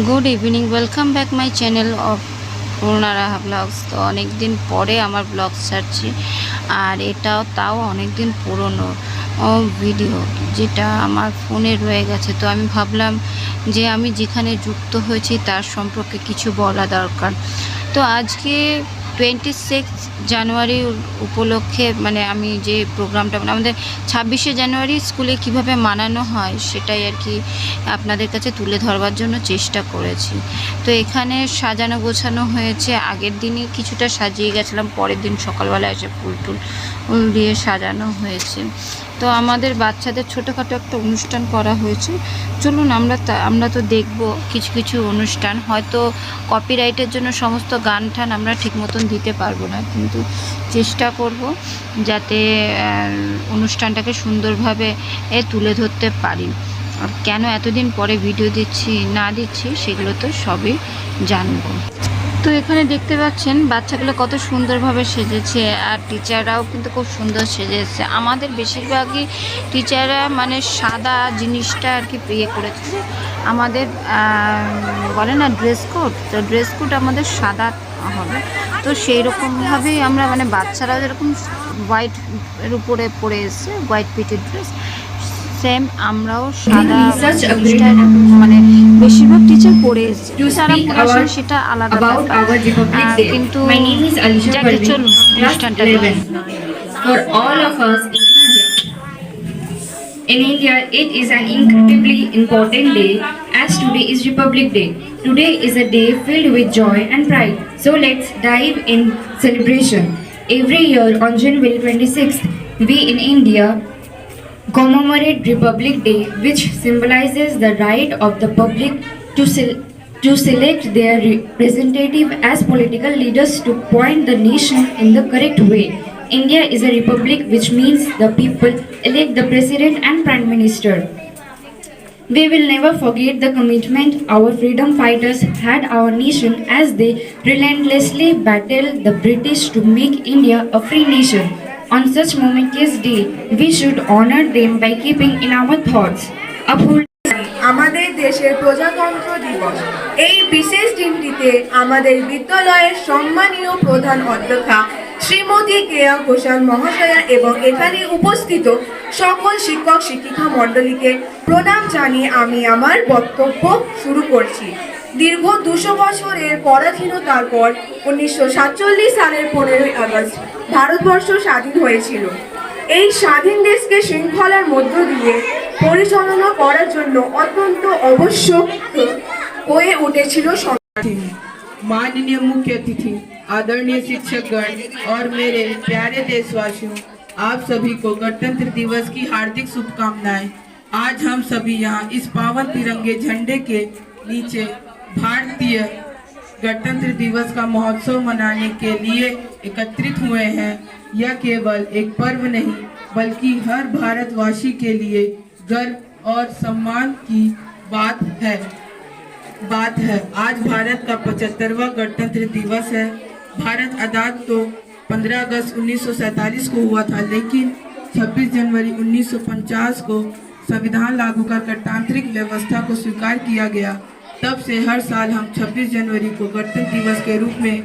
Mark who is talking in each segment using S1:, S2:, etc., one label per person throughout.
S1: Good evening, welcome back my channel of Purna Raha blogs. তো অনেক দিন পরে আমার ব্লগ ছাড়ছি, আর তাও অনেক দিন পুরনো ভিডিও, যেটা আমার ফোনে রয়ে গেছে। তো আমি ভাবলাম যে আমি যেখানে যুক্ত হয়েছি তার সম্পর্কে কিছু বলা দরকার। তো আজকে 26 জানুয়ারি উপলক্ষে আমি যে প্রোগ্রামটা আমাদের 26শে জানুয়ারি স্কুলে কিভাবে মানানো হয় সেটাই আর কি আপনাদের কাছে তুলে ধরবার জন্য চেষ্টা করেছি। তো এখানে সাজানো গোছানো হয়েছে, আগের দিনই কিছুটা সাজিয়ে গেছিলাম, পরের দিন সকালবেলা এসে ফুল দিয়ে সাজানো হয়েছে। তো আমাদের বাচ্চাদের ছোটোখাটো একটা অনুষ্ঠান করা হয়েছে। চলুন আমরা তো দেখব কিছু কিছু অনুষ্ঠান। হয়তো কপিরাইটের জন্য সমস্ত গান টান আমরা ঠিক মতন দিতে পারবো না, কিন্তু চেষ্টা করব যাতে অনুষ্ঠানটাকে সুন্দরভাবে তুলে ধরতে পারি। আর কেন এতদিন পরে ভিডিও দিচ্ছি সেগুলো তো সবই জানবো। তো এখানে দেখতে পাচ্ছেন বাচ্চাগুলো কত সুন্দরভাবে সেজেছে, আর টিচাররাও কিন্তু খুব সুন্দর সেজেছে। আমাদের বেশিরভাগই টিচাররা সাদা জিনিসটা আর কি ইয়ে করেছে। আমাদের বলে না ড্রেস কোড, তো ড্রেস কোড আমাদের সাদা হবে। তো সেই রকমভাবেই আমরা বাচ্চারাও যেরকম হোয়াইট এর উপরে পরে এসছে, হোয়াইট পিটের ড্রেস, সেম আমরাও সাদা জিনিসটা বেশিরভাগ টিচার পড়ে এসছে। যারা পড়াশোনা সেটা আলাদা ব্যাপার, কিন্তু যাকে চলুন অনুষ্ঠানটা
S2: For all of us in India, it is an incredibly important day, as today is Republic Day. Today is a day filled with joy and pride. So let's dive in celebration. Every year on January 26th, we in India commemorate Republic Day, which symbolizes the right of the public to select their representative as political leaders to point the nation in the correct way. India is a republic, which means the people elect the president and prime minister. We will never forget the commitment our freedom fighters had our nation as they relentlessly battled the British to make India a free nation. On such momentous day, we should honor them by keeping in our thoughts uphold
S3: আমাদের দেশের প্রজাতন্ত্র দিবস। এই বিশেষ দিনটিতে আমাদের বিদ্যালয়ের সম্মানীয় প্রধান অধ্যক্ষা শ্রীমতী কেয়া ঘোষাল মহাশয়া এবং এখানে উপস্থিত সকল শিক্ষক শিক্ষিকা মণ্ডলীকে প্রণাম জানিয়ে আমি আমার বক্তব্য শুরু করছি। দীর্ঘ 200 বছরের পরাধীনতার পর 1947 সালের 15ই আগস্ট ভারতবর্ষ স্বাধীন হয়েছিল। এই স্বাধীন দেশকে শৃঙ্খলার মধ্য দিয়ে পরিচালনা করার জন্য অত্যন্ত আবশ্যক হয়ে উঠেছিল।
S4: माननीय मुख्य अतिथि, आदरणीय शिक्षकगण और मेरे प्यारे देशवासियों, आप सभी को गणतंत्र दिवस की हार्दिक शुभकामनाएं। आज हम सभी यहाँ इस पावन तिरंगे झंडे के नीचे भारतीय गणतंत्र दिवस का महोत्सव मनाने के लिए एकत्रित हुए हैं। यह केवल एक पर्व नहीं, बल्कि हर भारतवासी के लिए गर्व और सम्मान की बात है। आज भारत का 75वां गणतंत्र दिवस है। भारत आज़ाद तो 15 अगस्त 1947 को हुआ था, लेकिन 26 जनवरी 1950 को संविधान लागू कर गणतांत्रिक व्यवस्था को स्वीकार किया गया। तब से हर साल हम 26 जनवरी को गणतंत्र दिवस के रूप में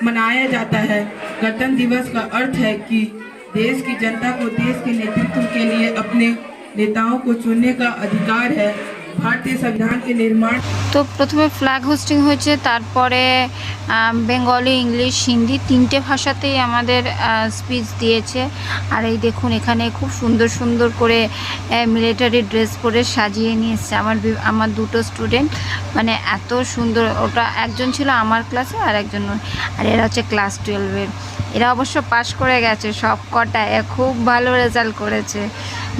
S4: मनाया जाता है। गणतंत्र दिवस का अर्थ है कि देश की जनता को देश के नेतृत्व के लिए अपने नेताओं को चुनने का अधिकार है। भारतीय संविधान के निर्माण
S1: তো প্রথমে ফ্ল্যাগ হোস্টিং হয়েছে, তারপরে বেঙ্গলি, ইংলিশ, হিন্দি তিনটে ভাষাতেই আমাদের স্পিচ দিয়েছে। আর এই দেখুন এখানে খুব সুন্দর সুন্দর করে মিলিটারি ড্রেস পরে সাজিয়ে নিয়ে এসছে আমার দুটো স্টুডেন্ট। এত সুন্দর, ওটা একজন ছিল আমার ক্লাসে আর একজন, আর এরা হচ্ছে ক্লাস 12-এর। এরা অবশ্য পাশ করে গেছে সব কটায়, খুব ভালো রেজাল্ট করেছে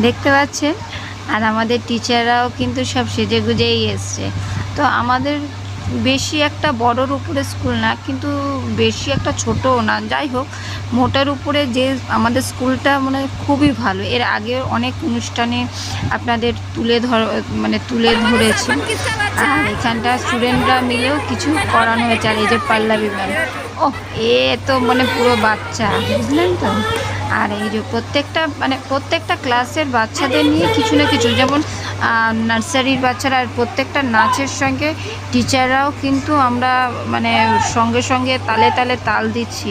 S1: দেখতে পাচ্ছেন। আর আমাদের টিচাররাও কিন্তু সব সেজে গুজেই এসছে। তো আমাদের বেশি একটা বড়োর উপরে স্কুল না, কিন্তু বেশি একটা ছোটও না, যাই হোক মোটার উপরে যে আমাদের স্কুলটা খুবই ভালো। এর আগে অনেক অনুষ্ঠানে আপনাদের তুলে ধরেছি, আর এখানটা স্টুডেন্টরা মিলেও কিছু করানো হয়েছে। আর এই যে পাল্লাবি ম্যাম, ও এ তো পুরো বাচ্চা, বুঝলেন তো। আর এই যে প্রত্যেকটা ক্লাসের বাচ্চাদের নিয়ে কিছু না কিছু, যেমন নার্সারির বাচ্চারা, আর প্রত্যেকটা নাচের সঙ্গে টিচাররাও কিন্তু আমরা মানে সঙ্গে সঙ্গে তালে তালে তাল দিচ্ছি।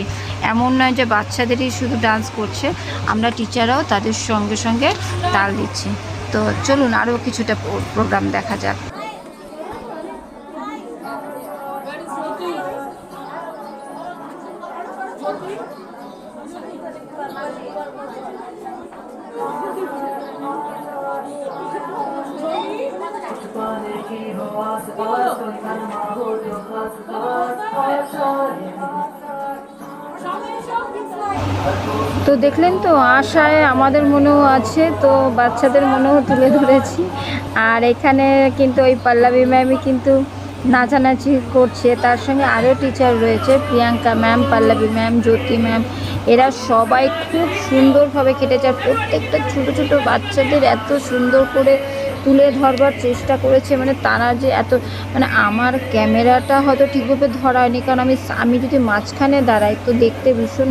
S1: এমন নয় যে বাচ্চাদেরই শুধু ডান্স করছে, আমরা টিচাররাও তাদের সঙ্গে সঙ্গে তাল দিচ্ছি। তো চলুন আরও কিছুটা প্রোগ্রাম দেখা যাক। তো দেখলেন তো, আশায় আমাদের মনেও আছে, তো বাচ্চাদের মনেও তুলে ধরেছি। আর এখানে কিন্তু ওই পল্লবী ম্যামই কিন্তু নাচানাচি করছে, তার সঙ্গে আরও টিচার রয়েছে, প্রিয়াঙ্কা ম্যাম, পল্লবী ম্যাম, জ্যোতি ম্যাম। এরা সবাই খুব সুন্দরভাবে কেটেছে। আর প্রত্যেকটা ছোটো ছোটো বাচ্চাদের এত সুন্দর করে তুলে ধরবার চেষ্টা করেছে, মানে তারা যে এত, মানে আমার ক্যামেরাটা হয়তো ঠিকভাবে ধরা হয়নি, কারণ আমি যদি মাঝখানে দাঁড়াই তো দেখতে ভীষণ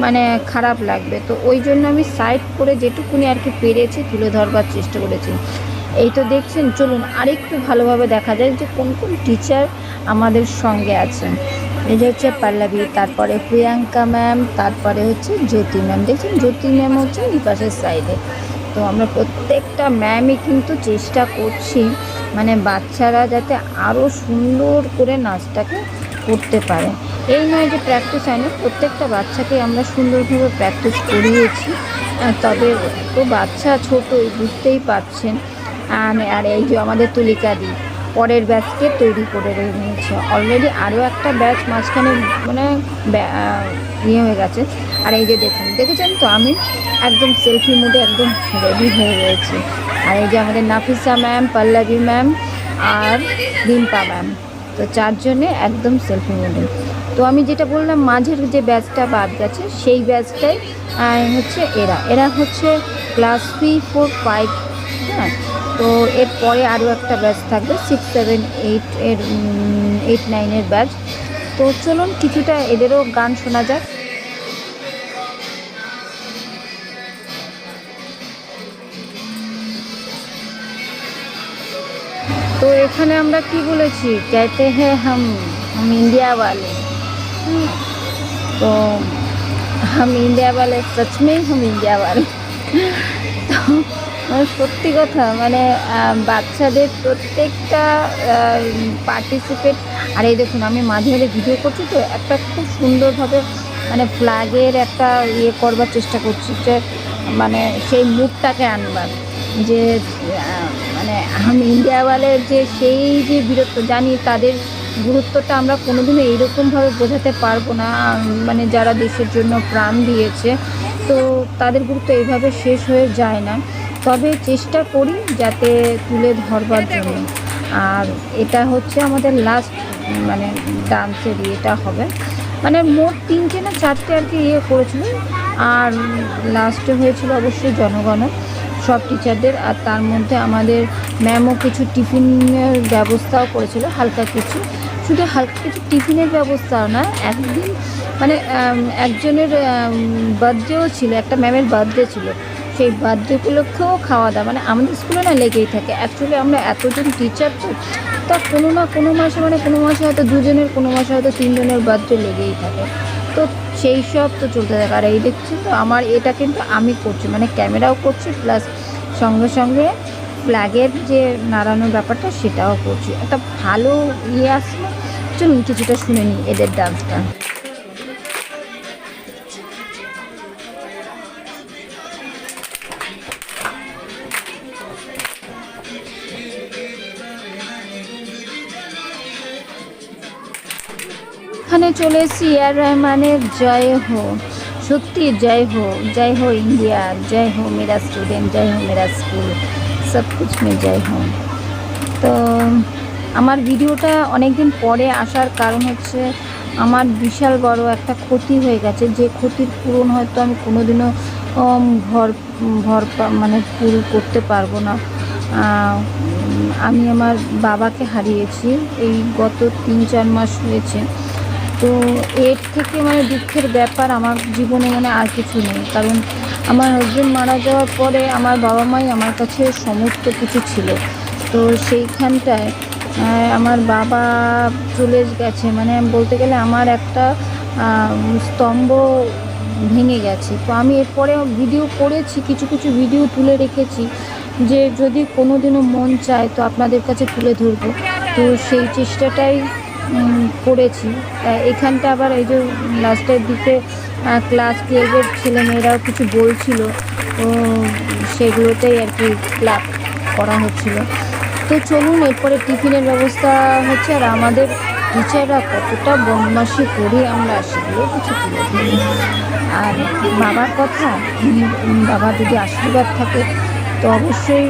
S1: মানে খারাপ লাগবে। তো ওই জন্য আমি সাইড করে যেটুকুনি আর কি পেরেছি তুলে ধরবার চেষ্টা করেছি। এই তো দেখছেন, চলুন আরেকটু ভালোভাবে দেখা যায় যে কোন কোন টিচার আমাদের সঙ্গে আছেন। এই যে হচ্ছে পল্লবী, তারপরে প্রিয়াঙ্কা ম্যাম, তারপরে হচ্ছে জ্যোতি ম্যাম। দেখছেন জ্যোতি ম্যাম হচ্ছে এই পাশের সাইডে। তো আমরা প্রত্যেকটা ম্যামই কিন্তু চেষ্টা করছি মানে বাচ্চারা যাতে আরও সুন্দর করে নাচটাকে করতে পারে। এই নয় যে প্র্যাকটিস হয়নি, প্রত্যেকটা বাচ্চাকে আমরা সুন্দরভাবে প্র্যাকটিস করিয়েছি। তবে তো বাচ্চা ছোটোই, বুঝতেই পারছেন। আর এই যে আমাদের তুলিকা দি পরের ব্যাচকে তৈরি করে নিয়েছে অলরেডি। আরও একটা ব্যাচ মাঝখানে মানে ইয়ে হয়ে গেছে। আর এই যে দেখেছেন তো, আমি একদম সেলফি মুডে একদম রেডি হয়ে রয়েছি। আর এই যে আমাদের নাফিসা ম্যাম, পল্লবী ম্যাম আর রিম্পা ম্যাম, তো চারজনে একদম সেলফি মুডে। তো আমি যেটা বললাম মাঝের যে ব্যাচটা বাদ গেছে, সেই ব্যাচটাই হচ্ছে এরা হচ্ছে ক্লাস 3, 4, 5। হ্যাঁ, তো এরপরে আরও একটা ব্যাচ থাকবে 6, 7, 8, 9 ব্যাচ। তো চলুন কিছুটা এদেরও গান শোনা যাক। তো এখানে আমরা কি বলেছি, कहते हैं हम इंडिया वाले। तो हम इंडिया वाले, सच में हम इंडिया वाले। তো সত্যি কথা, মানে বাচ্চাদের প্রত্যেকটা পার্টিসিপেট। আর এই দেখুন, আমি মাঝে মাঝে ভিডিও করছি, তো একটা খুব সুন্দরভাবে মানে ফ্ল্যাগের একটা ইয়ে করবার চেষ্টা করছি, যে মানে সেই মুখটাকে আনবার, যে মানে আমি ইন্ডিয়াওয়ালের যে সেই যে বীরত্ব, জানি তাদের গুরুত্বটা আমরা কোনোদিনও এইরকমভাবে বোঝাতে পারবো না। মানে যারা দেশের জন্য প্রাণ দিয়েছে, তো তাদের গুরুত্ব এইভাবে শেষ হয়ে যায় না। তবে চেষ্টা করি যাতে তুলে ধরবার জন্য। আর এটা হচ্ছে আমাদের লাস্ট মানে ডান্সের ইয়েটা হবে, মানে মোট 3টে না 4টে আর কি ইয়ে করেছিল। আর লাস্টে হয়েছিল অবশ্যই জনগণ সব টিচারদের। আর তার মধ্যে আমাদের ম্যামও কিছু টিফিনের ব্যবস্থাও করেছিল, হালকা কিছু, শুধু হালকা কিছু টিফিনের ব্যবস্থাও না, একদিন মানে একজনের বার্থডেও ছিল, একটা ম্যামের বার্থডে ছিল, সেই বার্থডে উপলক্ষেও খাওয়া দাওয়া, মানে আমাদের স্কুলে না লেগেই থাকে। অ্যাকচুয়ালি আমরা এতজন টিচার, তো তা কোনো না কোনো মাসে, মানে কোনো মাসে হয়তো 2জনের, কোনো মাসে হয়তো 3জনের বার্থডে লেগেই থাকে। তো সেই সব তো চলতে থাকে। আর এই দেখছি তো, আমার এটা কিন্তু আমি করছি, মানে ক্যামেরাও করছি, প্লাস সঙ্গে সঙ্গে ফ্ল্যাগের যে নাড়ানোর ব্যাপারটা সেটাও করছি। একটা ভালো ইয়ে আসলে। চলুন কিছুটা শুনে নিই এদের ডান্সটা। এখানে চলে এসেছি আর রহমানের জয় হো। সত্যি জয় হো ইন্ডিয়া, জয় হো মেরা স্টুডেন্ট, জয় হো মেরা স্কুল, সব কুছ মে জয় হো। তো আমার ভিডিওটা অনেক দিন পরে আসার কারণ হচ্ছে, আমার বিশাল বড় একটা ক্ষতি হয়ে গেছে, যে ক্ষতির পূরণ হয়তো আমি কোনোদিনও মানে পুরো করতে পারবো না। আমি আমার বাবাকে হারিয়েছি এই গত 3-4 মাস হয়েছে। তো এর থেকে মানে দুঃখের ব্যাপার আমার জীবনে মানে আর কিছু নেই, কারণ আমার হাজবেন্ড মারা যাওয়ার পরে আমার বাবা মাই আমার কাছে সমস্ত কিছু ছিল। তো সেইখানটায় আমার বাবা চলে গেছে, মানে বলতে গেলে আমার একটা স্তম্ভ ভেঙে গেছে। তো আমি এরপরে ভিডিও করেছি, কিছু কিছু ভিডিও তুলে রেখেছি, যে যদি কোনো দিনও মন চায় তো আপনাদের কাছে তুলে ধরবো। তো সেই চেষ্টাটাই করেছি। এখানটা আবার এই যে লাস্টের দিকে ক্লাস 12-এর ছেলেমেয়েরাও কিছু বলছিল, তো সেগুলোতেই আর কি ক্লাব করা হচ্ছিল। তো চলুন এরপরে টিফিনের ব্যবস্থা হচ্ছে, আর আমাদের টিচাররা কতটা বদমাশি করি আমরা সেগুলো কিছু তুলে ধরি। আর বাবার কথা, বাবা যদি আশীর্বাদ থাকে তো অবশ্যই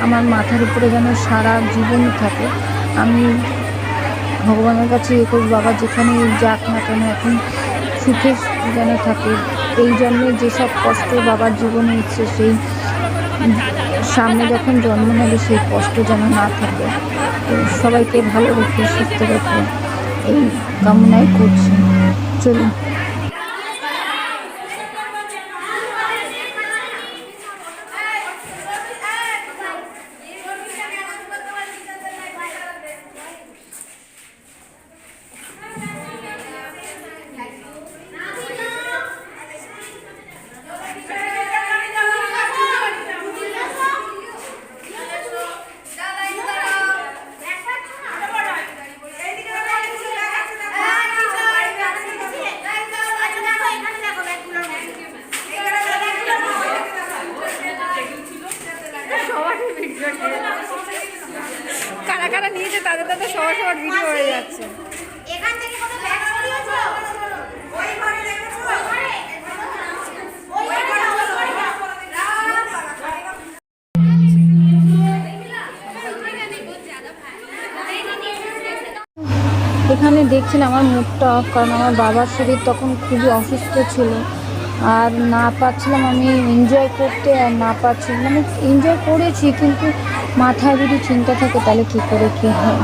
S1: আমার মাথার উপরে যেন সারা জীবন থাকে। আমি ভগবানের কাছে এ করি, বাবা যেখানে যাক না কেন এখন সুখে যেন থাকে। এই জন্যে যেসব কষ্ট বাবার জীবনে এসছে, সেই সামনে যখন জন্ম নেবে সেই কষ্ট যেন না থাকে। তো সবাইকে ভালো রেখে সুস্থ রেখে এই কামনাই করছি। চলুন।
S5: কারা কারা নিয়েছে তাদের তাদের সবার ভিডিও হয়ে যাচ্ছে। এখান থেকে কোনো ব্যাগ সরিয়েছো? ওই ঘরে রেখেছো? ওই ঘরে? ওই ঘরে?
S1: এখানে দেখছিলাম আমার মুডটা অফ, কারণ আমার বাবার শরীর তখন খুবই অসুস্থ ছিল, আর না পাচ্ছিলাম আমি এনজয় করতে, আর না পাচ্ছিলাম, মানে এনজয় করেছি কিন্তু মাথায় যদি চিন্তা থাকে তাহলে কী করে কী হয়।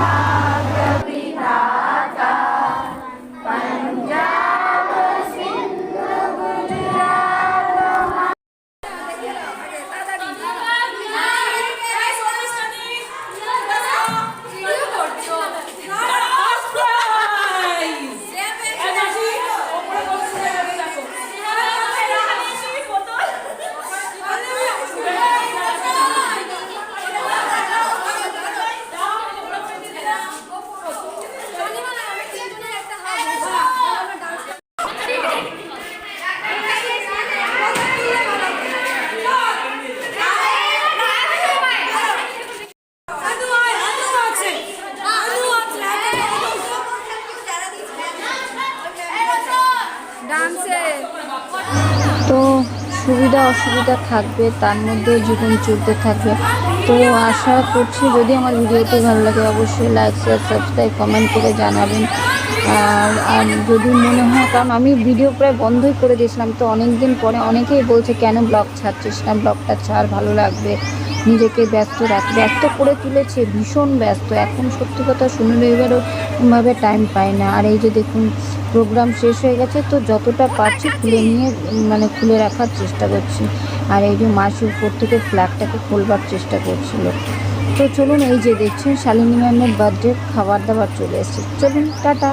S1: তো সুবিধা অসুবিধা থাকবে, তার মধ্যে জীবন চলতে থাকবে। তো আশা করছি যদি আমার ভিডিওটি ভালো লাগে অবশ্যই লাইক শেয়ার সাবস্ক্রাইব কমেন্ট করে জানাবেন। আর যদি মনে হয়, কারণ আমি ভিডিও প্রায় বন্ধই করে দিয়েছিলাম, তো অনেক দিন পরে অনেকেই বলছে কেন ব্লগ ছাড়ছিস না, ব্লগটা ছাড়, ভালো লাগবে, নিজেকে ব্যস্ত ব্যস্ত করে তুলেছে, ভীষণ ব্যস্ত। এখন সত্যি কথা শনি রবিবারও ভাবে টাইম পাই না। আর এই যে দেখুন প্রোগ্রাম শেষ হয়ে গেছে, তো যতটা পারছি খুলে রাখার চেষ্টা করছি। আর এই যে মাসি উপর থেকে ফ্ল্যাগটাকে খোলবার চেষ্টা করছিল। তো চলুন, এই যে দেখছেন শালিনী ম্যামের বার্থডে খাবার দাবার চলে এসেছে। চলুন টাটা।